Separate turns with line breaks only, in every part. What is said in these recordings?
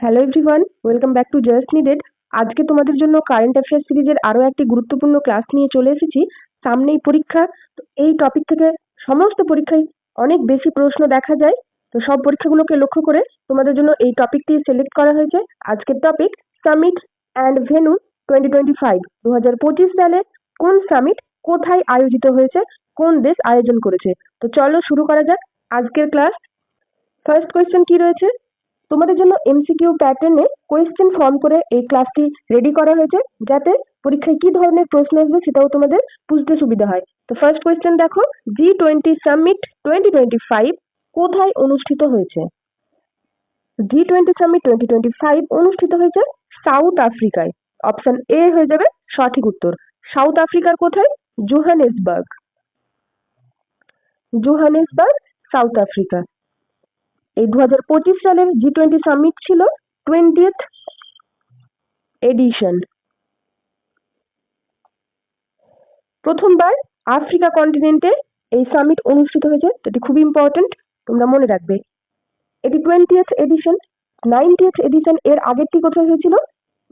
Hello everyone, welcome back to just needed. আজকে তোমাদের জন্য কারেন্ট অ্যাফেয়ার্স সিরিজের আরো একটি গুরুত্বপূর্ণ ক্লাস নিয়ে চলে এসেছি। সামনেই পরীক্ষা, তো এই টপিক থেকে সমস্ত পরীক্ষায় অনেক বেশি প্রশ্ন দেখা যায়। তো সব পরীক্ষাগুলোকে লক্ষ্য করে তোমাদের জন্য এই টপিকটি সিলেক্ট করা হয়েছে। আজকের টপিক সামিট অ্যান্ড ভেন্যু 2025। 2025 সালে কোন সামিট কোথায় আয়োজিত হয়েছে, কোন দেশ আয়োজন করেছে। তো চলো শুরু করা যাক আজকের ক্লাস। ফার্স্ট কোয়েশ্চেন কি রয়েছে, তোমাদের জন্য এমসিকিউ প্যাটার্নে কোয়েশ্চেন ফর্ম করে এই ক্লাসটি রেডি করা হয়েছে, যাতে পরীক্ষায় কি ধরনের প্রশ্ন আসবে সেটাও তোমাদের বুঝতে সুবিধা হয়। তো ফার্স্ট কোয়েশ্চেন দেখো, G20 সামিট 2025 কোথায় অনুষ্ঠিত হয়েছে? G20 সামিট 2025 অনুষ্ঠিত হয়েছে সাউথ আফ্রিকায়। অপশন এ হয়ে যাবে সঠিক উত্তর। সাউথ আফ্রিকার কোথায়? জোহানেসবার্গ। Johannesburg, south Africa. এই 2025 সালের G20 সামিট ছিল 20th এডিশন। প্রথমবার আফ্রিকা কন্টিনেন্টে এই সামিট অনুষ্ঠিত হয়েছে, এটি খুবই ইম্পর্টেন্ট, তোমরা মনে রাখবে। এটি 20th এডিশন। 90th এডিশন এর আগেরটি কোথায় হয়েছিল?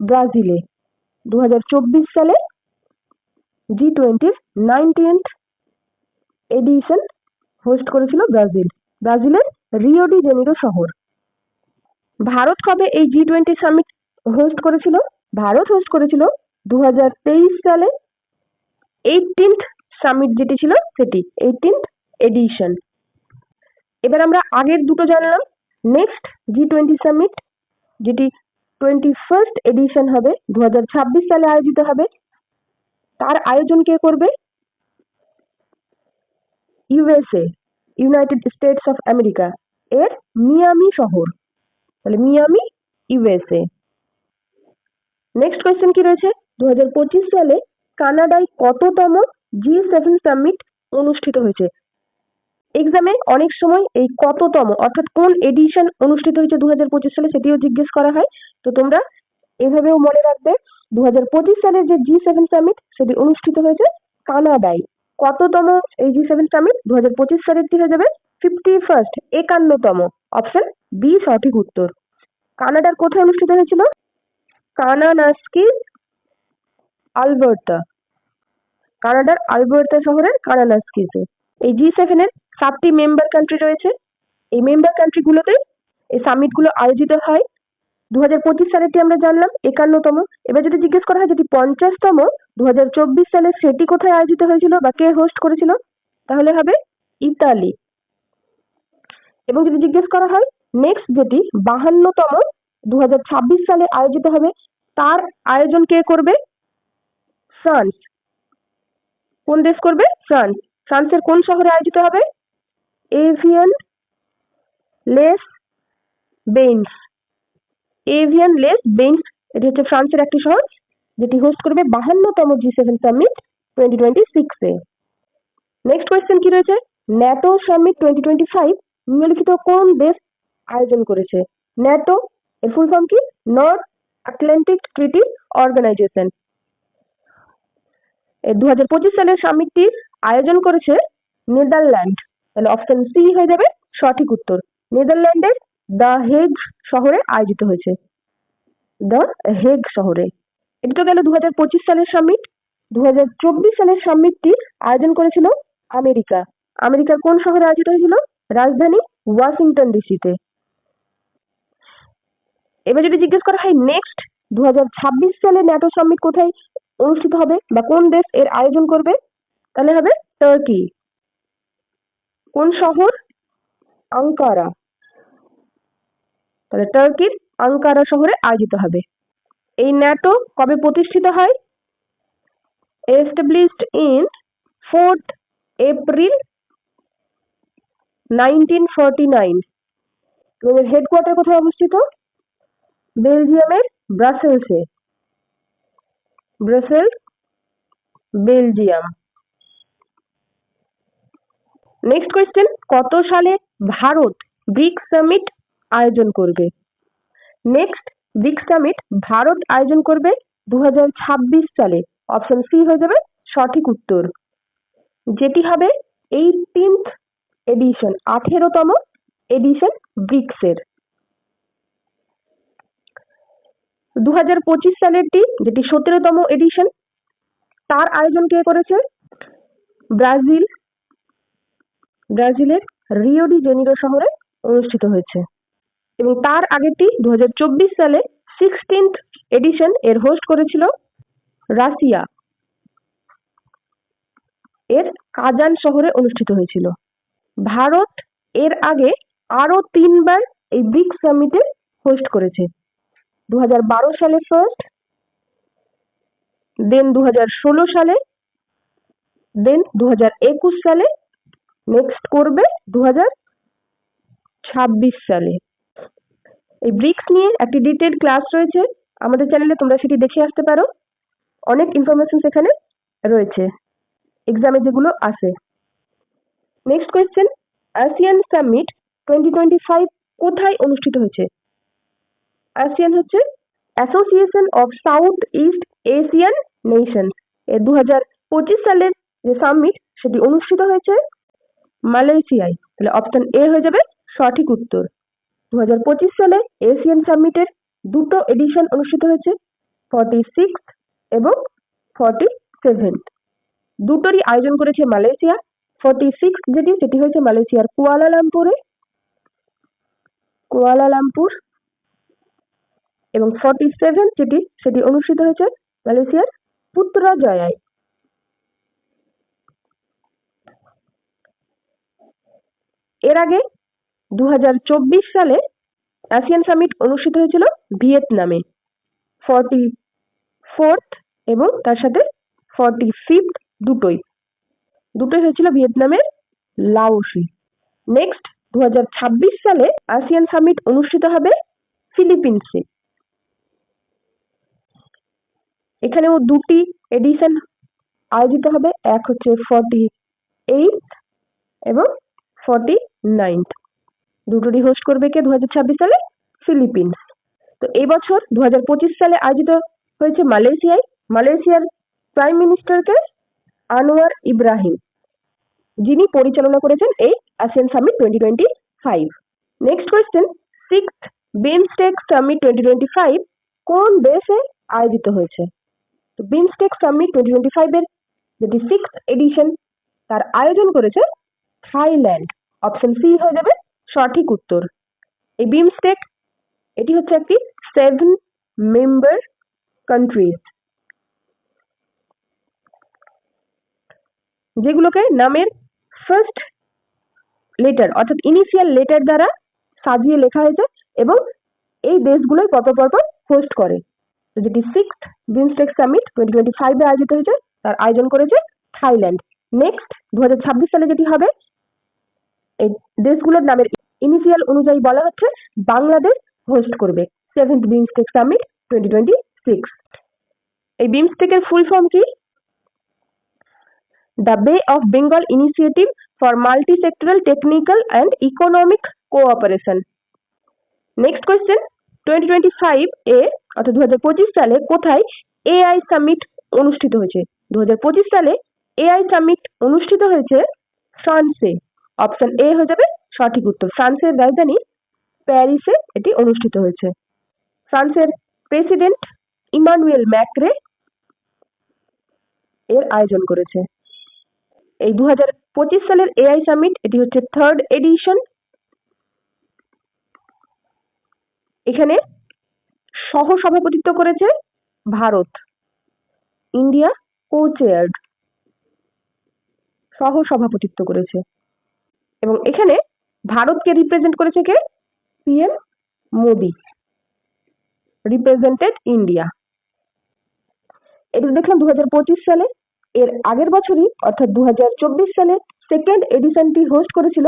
ব্রাজিলে। 2024 সালে G20 19th এডিশন হোস্ট করেছিল ব্রাজিল, ব্রাজিলের রিও ডি জেনিরো শহর। ভারত কবে এই G20 সামিট হোস্ট করেছিল? ভারত হোস্ট করেছিল 2023 সালে 18th সামিট, যেটি ছিল সেটি 18th এডিশন। এবার আমরা আগের দুটো জানলাম। নেক্সট G20 সামিট, যেটি 21st এডিশন হবে, 2026 সালে আয়োজিত হবে, তার আয়োজন কে করবে? USA, United states of America এর মিয়ামি শহর। তাহলে মিয়ামি, ইউএসএ। নেক্সট কোয়েশ্চেন কি রয়েছে, 2025 সালে কানাডায় কততম G7 সামিট অনুষ্ঠিত হয়েছে? এক্সামে অনেক সময় এই কততম অর্থাৎ কোন এডিশন অনুষ্ঠিত হয়েছে 2025 সালে সেটিও জিজ্ঞেস করা হয়। তো তোমরা এভাবেও মনে রাখবে, 2025 সালের যে G7 সামিট সেটি অনুষ্ঠিত হয়েছে কানাডায়। কততম এই G7 সামিট? 2025 সালেরটি হয়ে যাবে 51st, 51তম। অপশন বি সঠিক উত্তর। কানাডার কোথায় অনুষ্ঠিত হয়েছিল? কানানাস্কিস, আলবার্টা। কানাডার আলবার্টা শহরের কানানাস্কিসে। এই G7 এর 7টি মেম্বার কান্ট্রি রয়েছে। এই মেম্বার কান্ট্রিগুলোতে এই সামিটগুলো আয়োজিত হয়। 2025 সালেরটি আমরা জানলাম 51তম। এবার যদি জিজ্ঞেস করা হয় যেটি 50তম 2024 সালে, সেটি কোথায় আয়োজিত হয়েছিল বা কে হোস্ট করেছিল, তাহলে হবে ইতালি। এবং যদি জিজ্ঞেস করা হয় নেক্সট যেটি 52তম 2026 সালে আয়োজিত হবে, তার আয়োজন কে করবে? ফ্রান্স। কোন দেশ করবে? ফ্রান্স। ফ্রান্সের কোন শহরে আয়োজিত হবে? Evian les Bains. Evian les Bains, এটি হচ্ছে ফ্রান্সের একটি শহর, যেটি হোস্ট করবে 52তম G7 সামিট 2026 এ। নেক্সট কোয়েশ্চেন কি রয়েছে, ন্যাটো সামিট 2025 নিম্নলিখিত কোন দেশ আয়োজন করেছে? ন্যাটো এর ফুল ফর্ম কি? North Atlantic treaty organization. 2025 সালের সামিটটি আয়োজন করেছে নেদারল্যান্ড। তাহলে অপশন সি হয়ে যাবে সঠিক উত্তর। নেদারল্যান্ডের দ্য হেগ শহরে আয়োজিত হয়েছে। দ্য হেগ শহরে। এটি তো গেল 2025 সালের সামিট। 2024 সালের সামিটটি আয়োজন করেছিল আমেরিকা। আমেরিকার কোন শহরে আয়োজিত হয়েছিল? রাজধানী ওয়াশিংটন ডিসিতে। এবার যদি জিজ্ঞেস করা হয় নেক্সট 2026 সালে ন্যাটো সামিট কোথায় অনুষ্ঠিত হবে বা কোন দেশ এর আয়োজন করবে, তাহলে হবে টার্কি। কোন শহর? আঙ্কারা। তাহলে টার্কির আঙ্কারা শহরে আয়োজিত হবে। এই ন্যাটো কবে প্রতিষ্ঠিত হয়? established in 4th April 1949। এর হেডকোয়ার্টার কোথায় অবস্থিত? বেলজিয়ামের ব্রাসেলসে। Brussels, Belgium. নেক্সট কোয়েশ্চেন, কত সালে ভারত ব্রিক্স সামিট আয়োজন করবে? নেক্সট ব্রিক্স সামিট ভারত আয়োজন করবে 2026 সালে। অপশন সি হয়ে যাবে সঠিক উত্তর, যেটি হবে 18th এডিশন, 18তম এডিশন ব্রিক্সের। 2025 সালেরটি, যেটি 17তম এডিশন, তার আয়োজন কে করেছে? ব্রাজিলের রিও ডি জেনিরো শহরে অনুষ্ঠিত হয়েছে। এবং তার আগেরটি 2024 সালে 16th এডিশন এর হোস্ট করেছিল রাশিয়া এর কাজান শহরে অনুষ্ঠিত হয়েছিল। ভারত এর আগে আরো 3বার এই ব্রিক্স সামিটে হোস্ট করেছে। 2012 সালে ফার্স্ট, দেন 2016 সালে, দেন 2021 সালে, নেক্সট করবে 2026 সালে। এই ব্রিক্স নিয়ে একটি ডিটেইলড ক্লাস রয়েছে আমাদের চ্যানেলে, তোমরা সেটি দেখে আসতে পারো। অনেক ইনফরমেশন সেখানে রয়েছে এক্সামে যেগুলো আসে। নেক্সট কোয়েশ্চেন, আসিয়ান সামিট 2025 কোথায় অনুষ্ঠিত হয়েছে? আসিয়ান হচ্ছে association of south east Asian Nations. 2025 সালের যে সামিট সেটি অনুষ্ঠিত হয়েছে মালয়েশিয়ায়। তাহলে অপশন এ হয়ে যাবে সঠিক উত্তর। 2025 সালে এশিয়ান সামিটের দুটো এডিশন অনুষ্ঠিত হয়েছে, 46 এবং 47। দুটোরই আয়োজন করেছে মালয়েশিয়া। 46 সেটি হয়েছে মালয়েশিয়ার কুয়ালালামপুর, এবং 47 সেটি অনুষ্ঠিত হয়েছে মালয়েশিয়ার পুত্রাজয়ায়। এর আগে 2024 সালে আসিয়ান সামিট অনুষ্ঠিত হয়েছিল ভিয়েতনামে, 44th এবং তার সাথে 45th দুটোই হয়েছিল ভিয়েতনামের লাওসে। নেক্সট 2026 সালে আসিয়ান সামিট অনুষ্ঠিত হবে ফিলিপিন্সে। এখানেও দুটি এডিশন আয়োজিত হবে, এক হচ্ছে 48th এবং 49th। দুটোরই হোস্ট করবে কে 2026 সালে? ফিলিপিন্স। তো এই বছর 2025 সালে আয়োজিত হয়েছে মালয়েশিয়ায়। মালয়েশিয়ার প্রাইম মিনিস্টারকে আনোয়ার ইব্রাহিম, যিনি পরিচালনা করেছেন এই ASEAN summit 2025। Next question, 6th BIMSTEC summit 2025 কোন দেশে আয়োজিত হয়েছে? তো বিমস্টেক সামিট 2025 এর যেটি 6th এডিশন, তার আয়োজন করেছে থাইল্যান্ড। অপশন সি হয়ে যাবে সঠিক উত্তর। এই বিমস্টেক এটি হচ্ছে একটি 7 মেম্বার কান্ট্রিজ, যেগুলোকে নামের ফার্স্ট লেটার অর্থাৎ ইনিশিয়াল লেটার দ্বারা সাজিয়ে লেখা হয়েছে, এবং এই দেশগুলোই পরপর হোস্ট করে। তো যেটি 6th বিমস্টেক সামিট 2025 এ আয়োজিত হয়েছে, তার আয়োজন করেছে থাইল্যান্ড। নেক্সট 2026 সালে যেটি হবে, এই দেশগুলোর নামের ইনিশিয়াল অনুযায়ী বলা হচ্ছে বাংলাদেশ হোস্ট করবে 7th বিমস্টেক সামিট 2026। এই বিমস্টেকের ফুল ফর্ম কি? দ্য বে of Bengal initiative for multi-sectoral technical and economic cooperation. Next question, 2025 এ অর্থাৎ 2025 সালে কোথায় এআই সামিট অনুষ্ঠিত হয়েছে? 2025 সালে এআই সামিট অনুষ্ঠিত হয়েছে ফ্রান্সে। অপশন এ হয়ে যাবে সঠিক উত্তর। ফ্রান্সের রাজধানী প্যারিসে এটি অনুষ্ঠিত হয়েছে। ফ্রান্সের প্রেসিডেন্ট ইমানুয়েল ম্যাক্রে এর আয়োজন করেছে। এই 2025 সালের এআই সামিট এটি হচ্ছে 3rd এডিশন। এখানে সহ সভাপতিত্ব করেছে ভারত। ইন্ডিয়া কো-চেয়ার্ড, সহ সভাপতিত্ব করেছে, এবং এখানে ভারতকে রিপ্রেজেন্ট করেছে কে? PM Modi represented India. এটা দেখলাম 2025 সালে। এর আগের বছরই অর্থাৎ 2024 সালে 2nd এডিশনটি হোস্ট করেছিল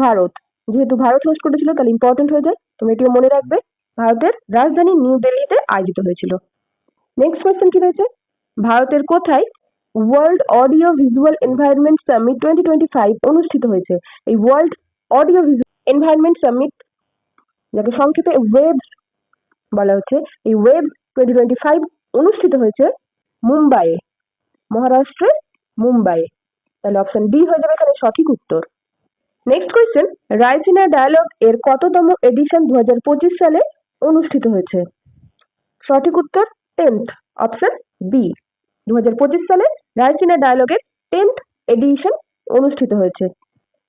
ভারত। যেহেতু ভারত হোস্ট করেছিল তাহলে ইম্পর্টেন্ট হয়ে যায়, তোমরা এটিও মনে রাখবে। ভারতের রাজধানী নিউ দিল্লিতে আয়োজিত হয়েছিল। নেক্সট কোয়েশ্চেন কি রয়েছে, ভারতের কোথায় world audio visual environment summit 2025 অনুষ্ঠিত হয়েছে? এই world audio visual environment summit, যাকে সংক্ষেপে ওয়েবস বলা হচ্ছে, এই ওয়েব 2025 অনুষ্ঠিত হয়েছে মুম্বাইয়ে, মহারাষ্ট্রের মুম্বাইয়ে। তাহলে অপশন ডি হয়ে যাবে এখানে সঠিক উত্তর। নেক্সট কোয়েশ্চেন, রাইসিনা ডায়ালগ এর কততম এডিশন 2025 সালে অনুষ্ঠিত হয়েছে? সঠিক উত্তর 10th, অপশন বি। 2025 সালে রায়সিনা ডায়ালগের 10th এডিশন অনুষ্ঠিত হয়েছে।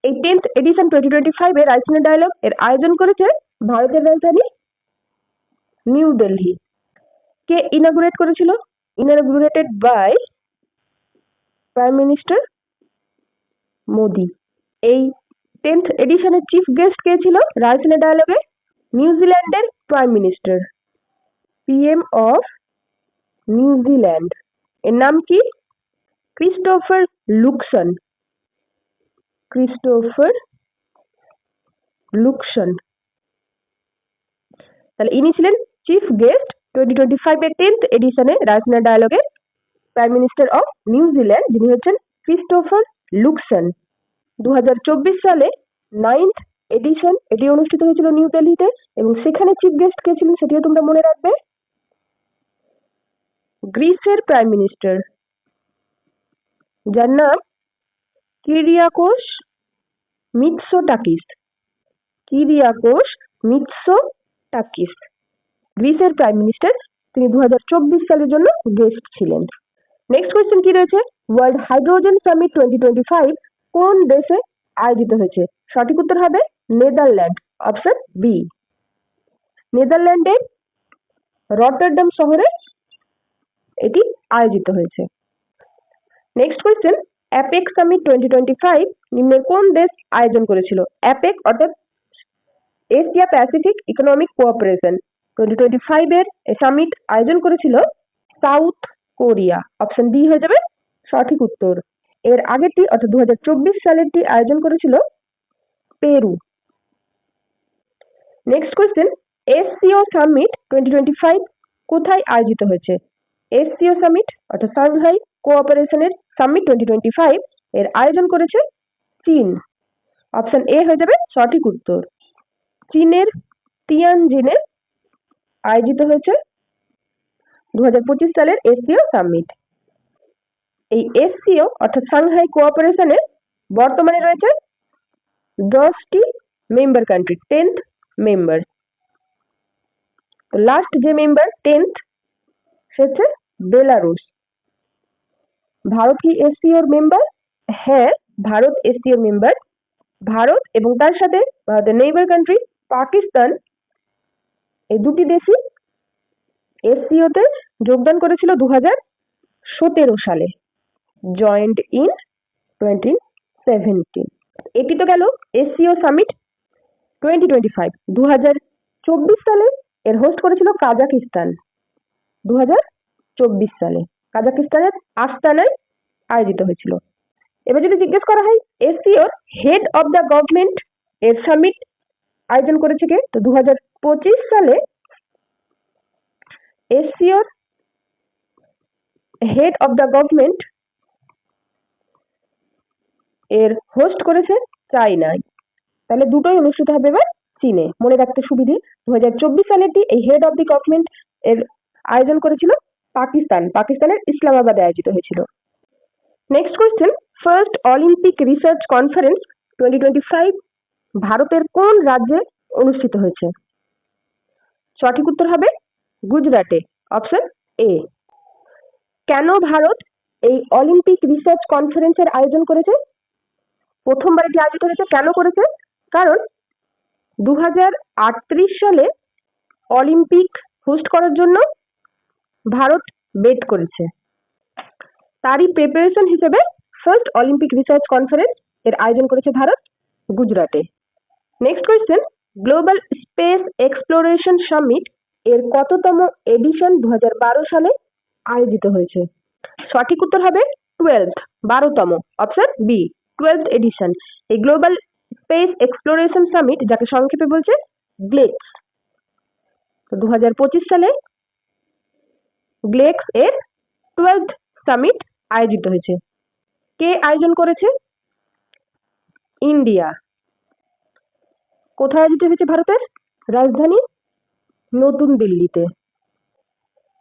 এই 10th এডিশন 2025 এ রায়সিনা ডায়ালগ এর আয়োজন করেছে ভারতের রাজধানী নিউ দিল্লি। কে ইনাগুরেট করেছিল? Inaugurated by prime minister Modi. এই 10th এডিশনের চিফ গেস্ট কে ছিল রায়সিনা ডায়ালগে? নিউজিল্যান্ডের prime minister, PM of New Zealand. এর নাম কি? Christopher Luxon. Christopher Luxon. তাহলে ইনি ছিলেন চিফ গেস্ট 2025 এর 10th এডিশনে রায়সিনা ডায়ালগে প্রাইম মিনিস্টার অফ নিউজিল্যান্ড, যিনি হচ্ছেন ক্রিস্টোফার লুকসন। 2024 সালে 9th এডিশন এটি অনুষ্ঠিত হয়েছিল নিউ দিল্লিতে, এবং সেখানে চিফ গেস্ট কে ছিলেন সেটিও তোমরা মনে রাখবে, গ্রিসের প্রাইম মিনিস্টার, যার নাম কিরিয়াকোস মিৎসোটাকিস। কিরিয়াকোস মিৎসোটাকিস গ্রিসের প্রাইম মিনিস্টার, তিনি 2024 সালের জন্য গেস্ট ছিলেন। নেক্সট কোয়েশ্চেন কি রয়েছে? ওয়ার্ল্ড হাইড্রোজেন সামিট 2025 কোন দেশে আয়োজিত হয়েছে? সঠিক উত্তর হবে নেদারল্যান্ড, অপশন বি। নেদারল্যান্ডের রটারডাম শহরে এটি আয়োজিত হয়েছে। নেক্সট কোয়েশ্চেন, অ্যাপেক সামিট 2025 নিম্নের কোন দেশ আয়োজন করেছিল? অ্যাপেক অর্থাৎ এশিয়া প্যাসিফিক ইকোনমিক কোঅপারেশন 2025 এর সামিট আয়োজন করেছিল সাউথ কোরিয়া, অপশন ডি হয়ে যাবে সঠিক উত্তর। এর আগেরটি অর্থাৎ 2024 সালেরটি আয়োজন করেছিল Peru. Next question, SCO summit 2025 কোথায় আয়োজিত হয়েছে? এসসিও সামিট অর্থাৎ সাংহাই কোঅপারেশনের সামিট 2025 এর আয়োজন করেছে চীন, অপশন এ হয়ে যাবে সঠিক উত্তর। চীনের তিয়ানজিনে আয়োজিত হয়েছে 2025 সালের এসসিও সামিট। এই এসসিও অর্থাৎ সাংহাই কোঅপারেশনে বর্তমানে রয়েছে 10টি মেম্বার কান্ট্রি, 10th মেম্বার। তো লাস্ট যে মেম্বার 10th সে হচ্ছে বেলারুস। ভারত কি এসসিওর মেম্বার? হ্যাঁ, ভারত এসসিওর মেম্বার। ভারত এবং তার সাথে ভারতের নেইবার কান্ট্রি পাকিস্তান, এই দুটি দেশই এসসিওতে যোগদান করেছিল 2017 সালে, জয়েন্ট ইন 2017। এটি তো গেল এসসিও সামিট 2025। 2024 সালে এর হোস্ট করেছিল কাজাকিস্তান। 2024 সালে কাজাকিস্তানের আস্তানায় আয়োজিত হয়েছিল। এবার যদি জিজ্ঞেস করা হয় এসসিওর হেড অব দ্য গভর্নমেন্ট এর সামিট আয়োজন করেছে কে, তো 2025 সালে এসসিওর হেড অব দ্য গভর্নমেন্ট এর হোস্ট করেছে চায়নায়। তাহলে দুটোই অনুষ্ঠিত হবে এবার চীনে, মনে রাখতে সুবিধে। 2024 সালেরটি এই হেড অব দি গভর্নমেন্ট এর আয়োজন করেছিল পাকিস্তান, পাকিস্তানের ইসলামাবাদে আয়োজিত হয়েছিল। Next question, first Olympic research conference 2025 ভারতের কোন রাজ্যে অনুষ্ঠিত হয়েছে? সঠিক উত্তর হবে গুজরাটে, অপশন এ। কেন ভারত এই অলিম্পিক রিসার্চ কনফারেন্সের আয়োজন করেছে? প্রথমবার এটি আয়োজিত হয়েছে, কেন করেছে? কারণ 2038 সালে অলিম্পিক হোস্ট করার জন্য ভারত বেট করেছে, তারই প্রিপারেশন হিসেবে ফার্স্ট অলিম্পিক রিসার্চ কনফারেন্স এর আয়োজন করেছে ভারত গুজরাটে। Next question, global space exploration summit এর কততম এডিশন 2012 সালে আয়োজিত হয়েছে? সঠিক উত্তর হবে 12th, 12তম, অপশন বি 12th এডিশন। এই গ্লোবাল স্পেস এক্সপ্লোরেশন সামিট, যাকে সংক্ষেপে বলছে গ্লেক্স, তো 2025 সালে গ্লেক্স এর 12th সামিট আয়োজিত হয়েছে। কে আয়োজন করেছে? ইন্ডিয়া। কোথায় আয়োজিত হয়েছে? ভারতের রাজধানী নতুন দিল্লিতে।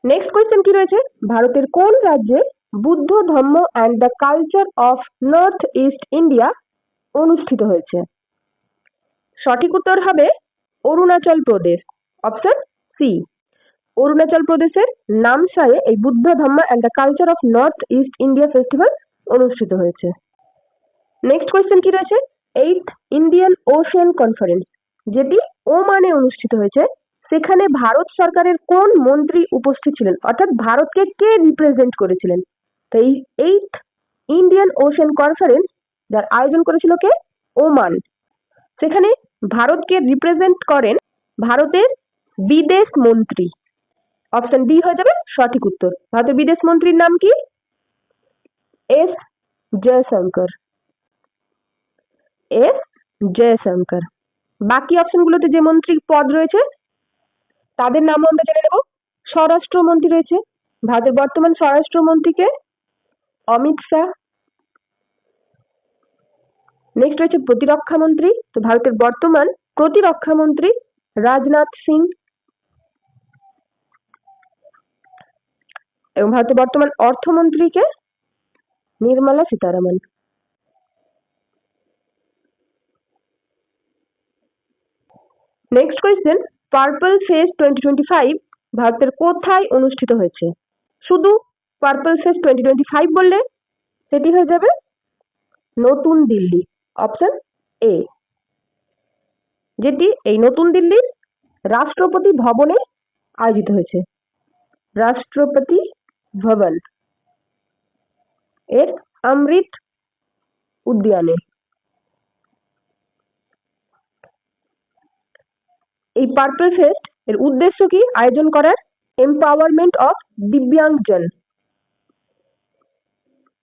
নেক্সট কোয়েশ্চেন কি রয়েছে? ভারতের কোন রাজ্যে বুদ্ধ ধর্ম and the culture of north east India অনুষ্ঠিত হয়েছে? সঠিক উত্তর হবে অরুণাচল প্রদেশ, অপশন সি। অরুণাচল প্রদেশের নামসায়ে এই Buddha Dhamma and the culture of north east India festival অনুষ্ঠিত হয়েছে। নেক্সট কোয়েশ্চেন কি রয়েছে, 8th ইন্ডিয়ান ওশেন কনফারেন্স যেটি ওমানে অনুষ্ঠিত হয়েছে, সেখানে ভারত সরকারের কোন মন্ত্রী উপস্থিত ছিলেন, অর্থাৎ ভারতকে কে রিপ্রেজেন্ট করেছিলেন? তো এই 8th ইন্ডিয়ান ওশেন কনফারেন্স যার আয়োজন করেছিল কে? ওমান। সেখানে ভারতকে রিপ্রেজেন্ট করেন ভারতের বিদেশ মন্ত্রী। অপশন ডি হয়ে যাবে সঠিক উত্তর। ভারতের বিদেশ মন্ত্রীর নাম কি? এস জয়শঙ্কর। এস জয়শঙ্কর। বাকি অপশনগুলোতে যে মন্ত্রী পদ রয়েছে তাদের নামও আমরা জেনে নেব। স্বরাষ্ট্রমন্ত্রী রয়েছে, ভারতের বর্তমান স্বরাষ্ট্রমন্ত্রীকে অমিত শাহ। নেক্সট রয়েছে প্রতিরক্ষা মন্ত্রী, তো ভারতের বর্তমান প্রতিরক্ষা মন্ত্রী রাজনাথ সিং। এবং ভারতের বর্তমান অর্থমন্ত্রীকে Nirmala Sitharaman. Next question, purple fest 2025 ভারতের কোথায় অনুষ্ঠিত হয়েছে? শুধু পার্পল ফেস্ট 2025 বললে সেটি হয়ে যাবে নতুন দিল্লি। অপশন এ, যেটি এই নতুন দিল্লির রাষ্ট্রপতি ভবনে আয়োজিত হয়েছে। রাষ্ট্রপতি ভবন এর অমৃত উদ্যানে। এই পার্পল ফেস্ট এর উদ্দেশ্য কি? আয়োজন করার এম্পাওয়ারমেন্ট অফ দিব্যাংগজন।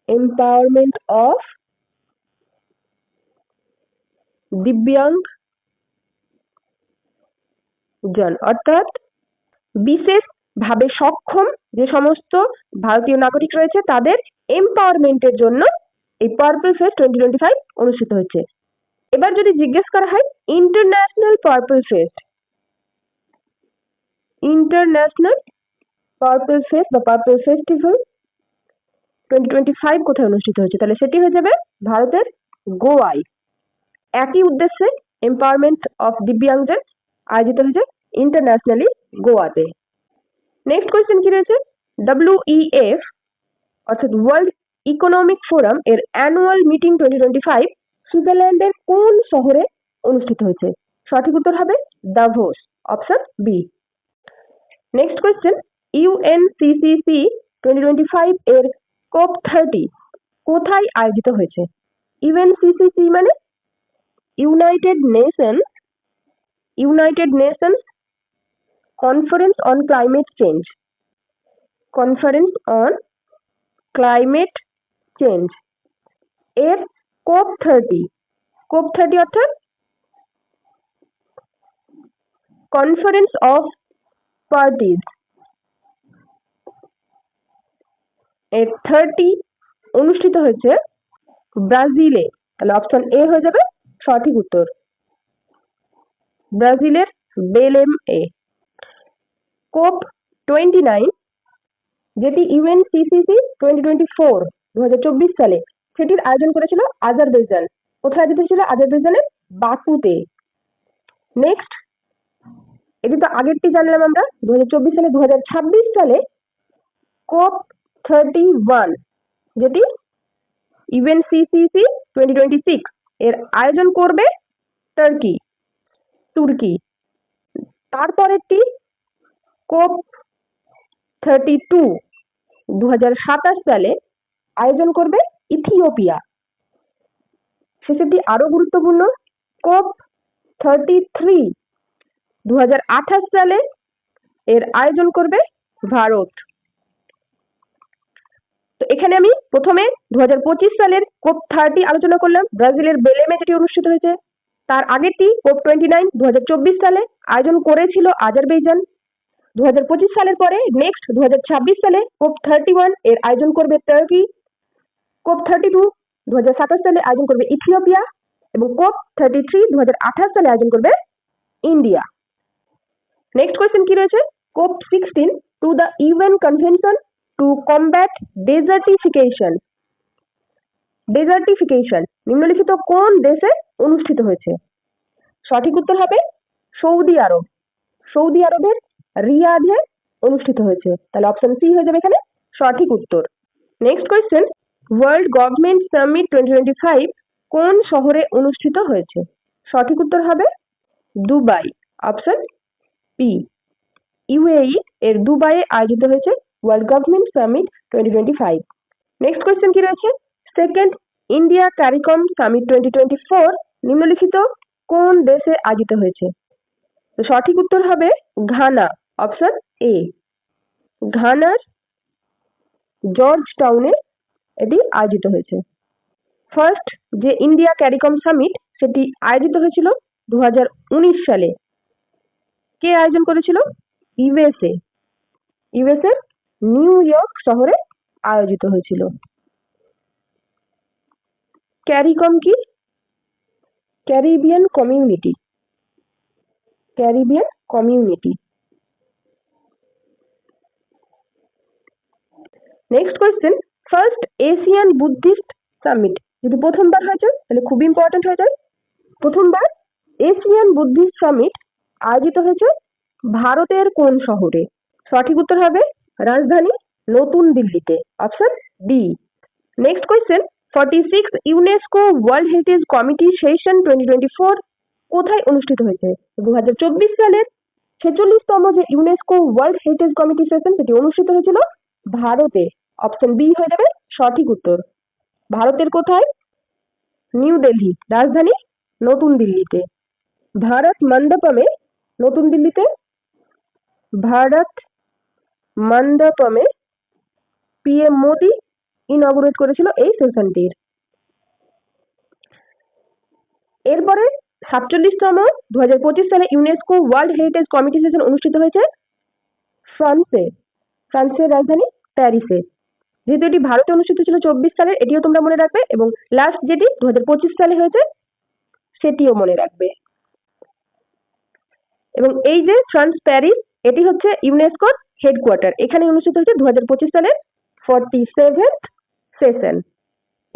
এম্পাওয়ারমেন্ট অফ দিব্যাংগজন, অর্থাৎ বিশেষ ভাবে সক্ষম যে সমস্ত ভারতীয় নাগরিক রয়েছে তাদের এম্পাওয়ারমেন্টের জন্য এই পার্পল ফেস্ট 2025 অনুষ্ঠিত হচ্ছে। এবার যদি জিজ্ঞেস করা হয় international purple fest, international purple fest বা পার্পল ফেস্টিভ্যাল 2025 কোথায় অনুষ্ঠিত হয়েছে, তাহলে সেটি হয়ে যাবে ভারতের গোয়ায়। একই উদ্দেশ্যে এম্পাওয়ারমেন্ট অফ দিব্যাংগজন আয়োজিত হয়েছে ইন্টারন্যাশনালি গোয়াতে। নেক্সট কোয়েশ্চেন কি রয়েছে, WEF অর্থাৎ ওয়ার্ল্ড ইকোনমিক ফোরাম এর অ্যানুয়াল মিটিং 2025 সুইজারল্যান্ডের কোন শহরে অনুষ্ঠিত হয়েছে? সঠিক উত্তর হবে Davos. Option B. Next question, UNCCC 2025 এর COP30 কোথায় আয়োজিত হয়েছে? UNCCC মানে United Nations conference on climate change. Conference on climate change এর COP30 অর্থাৎ কনফারেন্স অফ পার্টিজ এর 30 অনুষ্ঠিত হয়েছে ব্রাজিলে। তাহলে অপশন এ হয়ে যাবে সঠিক উত্তর, ব্রাজিলের বেলেম এ। COP29 যেটি UNCCC 2024 সালে সেটির আয়োজন করেছিল আজারবাইজান। কোথায় আয়োজিত হয়েছিল? আজারবাইজানের বাকুতে। নেক্সট, এটি তো আগেরটি জানলাম আমরা 2024 সালে। 2026 সালে COP31 যেটি UNCCC 2026 এর আয়োজন করবে তুর্কি। তারপরেরটি COP32 2027 সালে আয়োজন করবে ইথিওপিয়া। শেষেরটি আরো গুরুত্বপূর্ণ, COP33 2028 সালে এর আয়োজন করবে ভারত। তো এখানে আমি প্রথমে 2025 সালের COP30 আলোচনা করলাম, ব্রাজিলের বেলেমে যেটি অনুষ্ঠিত হয়েছে। তার আগেরটি COP29 2024 সালে আয়োজন করেছিল আজারবাইজান। 2025 সালের পরে নেক্সট 2026 সালে COP31 এর আয়োজন করবে টার্কি। COP32 2027 সালে আয়োজন করবে ইথিওপিয়া এবং COP33 2028 সালে আয়োজন করবে ইন্ডিয়া। নেক্সট কোয়েশ্চেন কি রয়েছে, COP16 to the UN convention two combat ডেজার্টিফিকেশন। নিম্নলিখিত কোন দেশে অনুষ্ঠিত হয়েছে? সঠিক উত্তর হবে সৌদি আরব। সৌদি আরবের রিয়াদে অনুষ্ঠিত হয়েছে? তাহলে অপশন সি হয়ে যাবে এখানে সঠিক উত্তর। Next question, world government summit 2025 কোন শহরে অনুষ্ঠিত হয়েছে? সঠিক উত্তর হবে দুবাই, অপশন পি। ইউএই এর দুবাইয়ে আয়োজিত হয়েছে world government summit 2025। Next question কি রয়েছে, সেকেন্ড ইন্ডিয়া ক্যারিকম সামিট 2024 নিম্নলিখিত কোন দেশে আয়োজিত হয়েছে? তো সঠিক উত্তর হবে ঘানা, অপশন এ। ঘানার জর্জ টাউনে এটি আয়োজিত হয়েছে। ফার্স্ট যে ইন্ডিয়া ক্যারিকম সামিট সেটি আয়োজিত হয়েছিল 2019 সালে। কে আয়োজন করেছিল? ইউএসএ। ইউএসএ নিউ ইয়র্ক শহরে আয়োজিত হয়েছিল। ক্যারিকম কি? Caribbean community. Caribbean community. Next question, first Asian Buddhist summit যদি প্রথমবার হয়েছে তাহলে খুব ইম্পর্টেন্ট হয়ে যায়। প্রথমবার এশিয়ান বুদ্ধিস্ট সামিট আয়োজিত হয়েছে ভারতের কোন শহরে? সঠিক উত্তর হবে রাজধানী নতুন দিল্লিতে, option D. Next question, 46 UNESCO world heritage committee session 2024 কোথায় অনুষ্ঠিত হয়েছে? 2024 সালের 46তম যে UNESCO world heritage committee session সেটি অনুষ্ঠিত হয়েছিল ভারতে, অপশন বি হয়ে যাবে সঠিক উত্তর। ভারতের কোথায়? নিউ দিল্লি, রাজধানী নতুন দিল্লিতে। ভারত মণ্ডপমে, নতুন দিল্লিতে ভারত মণ্ডপমে পিএম মোদি ইনঅগুরেট করেছিল এই সেশনটির। এরপরে 47তম 2025 সালে UNESCO world heritage committee session অনুষ্ঠিত হয়েছে ফ্রান্সে, ফ্রান্সের রাজধানী প্যারিসে। যেহেতু এটি ভারতে অনুষ্ঠিত ছিল 24 সালে, এটিও তোমরা মনে রাখবে, এবং লাস্ট যেটি 2025 সালে হয়েছে সেটিও মনে রাখবে। এবং এই যে ফ্রান্স প্যারিস, এটি হচ্ছে ইউনেস্কোর হেডকোয়ার্টার। এখানে অনুষ্ঠিত হয়েছে 2025 সালের 47th সেশন,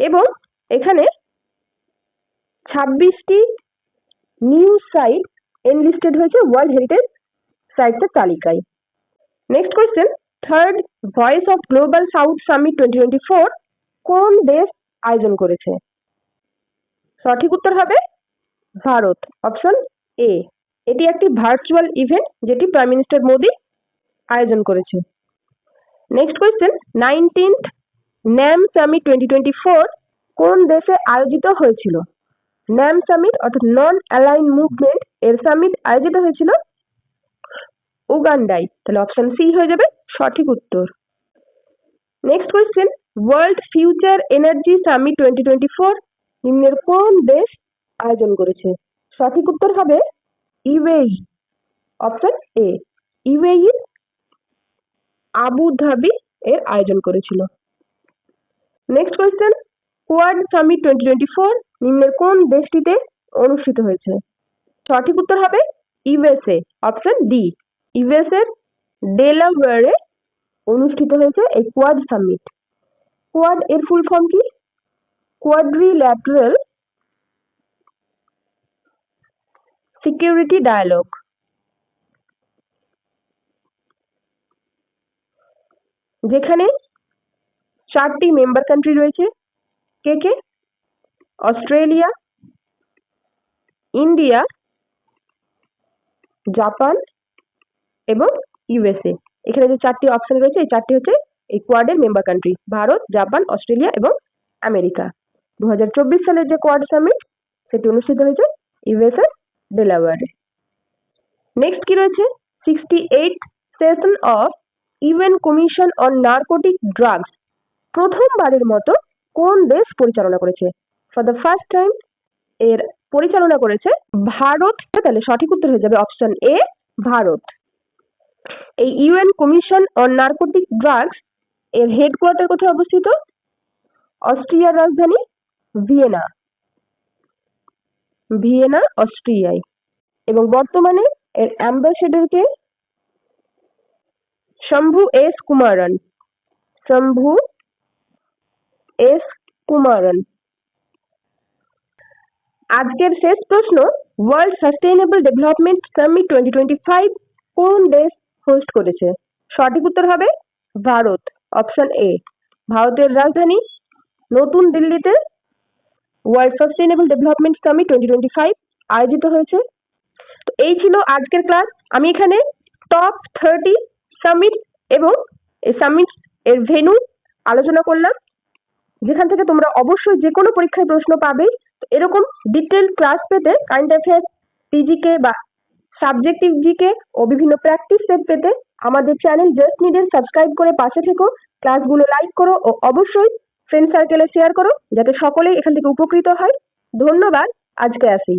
এবং এখানে 26টি নিউ সাইট এনলিস্টেড হয়েছে ওয়ার্ল্ড হেরিটেজ সাইটসের তালিকায়। Next question, third voice of global south summit 2024 কোন দেশ আয়োজন করেছে? সঠিক উত্তর হবে ভারত, অপশন এ। এটি একটি ভার্চুয়াল ইভেন্ট যেটি প্রাইম মিনিস্টার মোদি আয়োজন করেছে। Next question, 19th NAM summit 2024 কোন দেশে আয়োজিত হয়েছিল? ন্যাম সামিট অর্থাৎ নন অ্যালাইন মুভমেন্ট এর সামিট আয়োজিত হয়েছিল উগান্ডায়, তাহলে অপশন সি হয়ে যাবে সঠিক উত্তর। Next question, world future energy summit 2024 নিম্নের কোন দেশ আয়োজন করেছে? সঠিক উত্তর হবে UAE, option A. UAE Abu Dhabi এর আয়োজন করেছিল। নেক্সট কোয়েশ্চেন, কোয়াড সামিট 2024 নিম্নের কোন দেশটিতে অনুষ্ঠিত হয়েছে? সঠিক উত্তর হবে ইউএসএ, অপশন ডি। ইউএসএ ডেলাওয়্যারে অনুষ্ঠিত হয়েছে এই কোয়াড সামিট। কোয়াড এর ফুল ফর্ম কি? Quadrilateral security dialogue. যেখানে 4টি মেম্বার কান্ট্রি রয়েছে। কে কে? অস্ট্রেলিয়া, ইন্ডিয়া, জাপান এবং ইউএসএ। এখানে যে 4টি অপশন রয়েছে এই 4টি হচ্ছে এই কোয়াডের member country, Bharat, Japan, Australia এবং আমেরিকা। 2024 সালের যে কোয়াড সামিট সেটি অনুষ্ঠিত হয়েছে ইউএসএ ডেলাওয়্যারে। নেক্সট কি রয়েছে, 68th session of UN commission on narcotic drugs প্রথমবারের মতো কোন দেশ পরিচালনা করেছে? ফর দ্য ফার্স্ট টাইম এর পরিচালনা করেছে ভারত, তাহলে সঠিক উত্তর হয়ে যাবে অপশন এ, ভারত। এই UN commission on narcotic drugs এর হেডকোয়ার্টার কোথায় অবস্থিত? অস্ট্রিয়ার রাজধানী ভিয়েনা, ভিয়েনা অস্ট্রিয়ায়। এবং বর্তমানে এর অ্যাম্বাসেডরকে শম্ভু এস কুমারন, শম্ভু এস কুমারন। আজকের শেষ প্রশ্ন, ওয়ার্ল্ড সাস্টেইনেবল ডেভেলপমেন্ট সামিট 2025 কোন দেশ হোস্ট করেছে? সঠিক উত্তর হবে ভারত, অপশন এ। ভারতের রাজধানী নতুন দিল্লিতে ওয়ার্ল্ড সাস্টেইনেবল ডেভেলপমেন্ট সামিট 2025 আয়োজিত হয়েছে। তো এই ছিল আজকের ক্লাস। আমি এখানে টপ 30 সামিট এবং এই সামিট এর ভেন্যু আলোচনা করলাম, যেখান থেকে তোমরা অবশ্যই যে কোনো পরীক্ষায় প্রশ্ন পাবে। তো এরকম ডিটেল ক্লাস পেতে, কারেন্ট অ্যাফেয়ার্স, টিজিকে বা সাবজেক্টিভ জিকে ও বিভিন্ন প্র্যাকটিস সেট পেতে আমাদের চ্যানেল জাস্ট নিডের সাবস্ক্রাইব করে পাশে থেকো, ক্লাসগুলো লাইক করো ও অবশ্যই ফ্রেন্ড সার্কেলে শেয়ার করো, যাতে সকলেই এখান থেকে উপকৃত হয়। ধন্যবাদ, আজকে আসি।